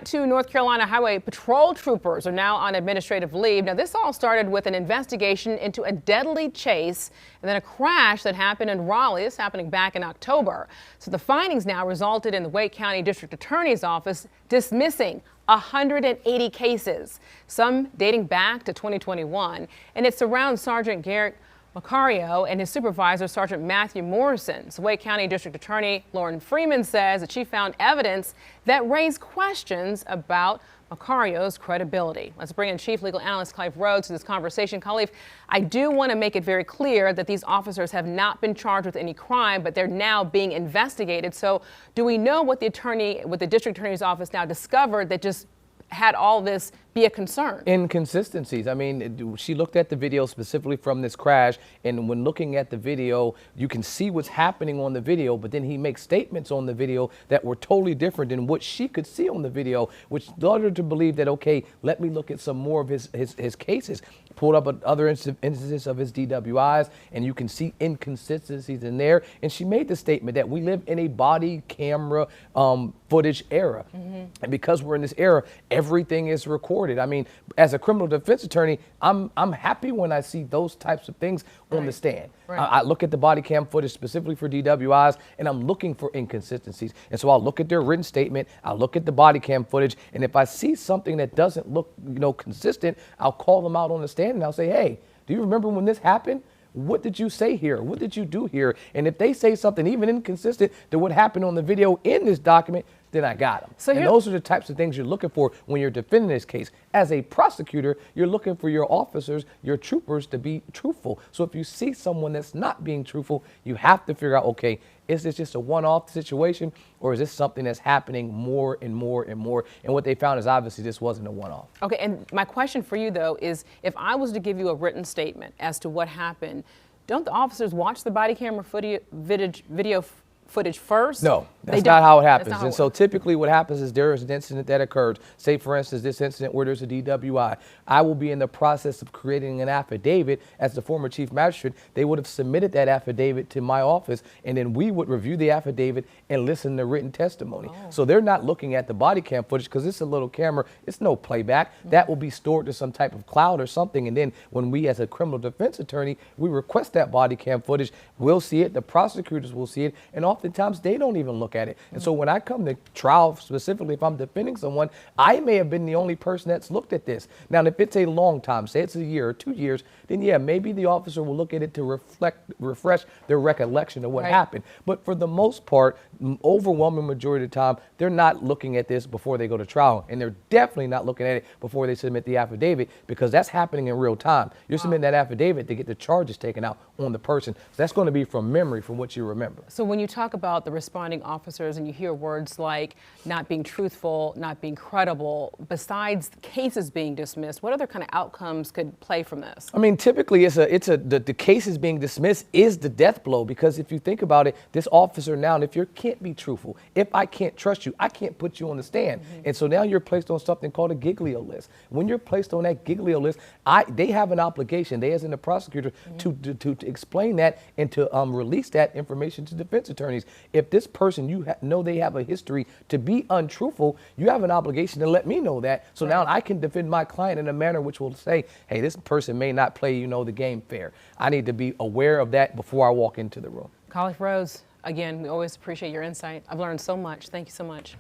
to North Carolina highway patrol troopers are now on administrative leave. Now, this all started with an investigation into a deadly chase and then a crash that happened in Raleigh. This happening back in October. So the findings now resulted in the Wake County District Attorney's Office dismissing 180 cases, some dating back to 2021. And it surrounds Sergeant Garrett Macario and his supervisor, Sergeant Matthew Morrison. So Wake County District Attorney Lauren Freeman says that she found evidence that raised questions about Macario's credibility. Let's bring in Chief Legal Analyst Clive Rhodes to this conversation. Clive, I do want to make it very clear that these officers have not been charged with any crime, but they're now being investigated. So do we know what the District Attorney's Office now discovered that just had all this be a concern? Inconsistencies. I mean, she looked at the video specifically from this crash, and when looking at the video, you can see what's happening on the video, but then he makes statements on the video that were totally different than what she could see on the video, which led her to believe that, okay, let me look at some more of his cases. Pulled up other instances of his DWIs, and you can see inconsistencies in there. And she made the statement that we live in a body camera footage era. And because we're in this era, everything is recorded. I mean, as a criminal defense attorney, I'm happy when I see those types of things on the stand. I look at the body cam footage specifically for DWIs, and I'm looking for inconsistencies. And so I'll look at their written statement, I'll look at the body cam footage, and if I see something that doesn't look, consistent, I'll call them out on the stand and I'll say, hey, do you remember when this happened? What did you say here? What did you do here? And if they say something even inconsistent to what happened on the video in this document, then I got them. So and those are the types of things you're looking for when you're defending this case. As a prosecutor, you're looking for your officers, your troopers to be truthful. So if you see someone that's not being truthful, you have to figure out, okay, is this just a one-off situation, or is this something that's happening more and more and more? And what they found is obviously this wasn't a one-off. Okay, and my question for you, though, is if I was to give you a written statement as to what happened, don't the officers watch the body camera video footage first? No, that's not how it happens. And so typically what happens is there is an incident that occurred. Say, for instance, this incident where there's a DWI. I will be in the process of creating an affidavit. As the former chief magistrate, they would have submitted that affidavit to my office, and then we would review the affidavit and listen to written testimony. So they're not looking at the body cam footage because it's a little camera. It's no playback. That will be stored to some type of cloud or something. And then when we, as a criminal defense attorney, we request that body cam footage, we'll see it, the prosecutors will see it, and oftentimes they don't even look at it. And so when I come to trial, specifically if I'm defending someone, I may have been the only person that's looked at this. Now, if it's a long time, say it's a year or 2 years, then yeah, maybe the officer will look at it to refresh their recollection of what happened. But for the most part, overwhelming majority of the time, they're not looking at this before they go to trial. And they're definitely not looking at it before they submit the affidavit, because that's happening in real time. You're submitting that affidavit to get the charges taken out on the person. So that's going to be from memory, from what you remember. So when you talk about the responding officers and you hear words like not being truthful, not being credible, besides cases being dismissed, what other kind of outcomes could play from this? I mean, typically the cases being dismissed is the death blow, because if you think about it, this officer now, if you can't be truthful, if I can't trust you, I can't put you on the stand. And so now you're placed on something called a giglio list. When you're placed on that giglio list, they have an obligation, they as in the prosecutor, to explain that and to release that information to defense attorneys. If this person, you know they have a history to be untruthful, you have an obligation to let me know that, so now I can defend my client in a manner which will say, hey, this person may not play, the game fair. I need to be aware of that before I walk into the room. Clive Rhodes, again, we always appreciate your insight. I've learned so much. Thank you so much.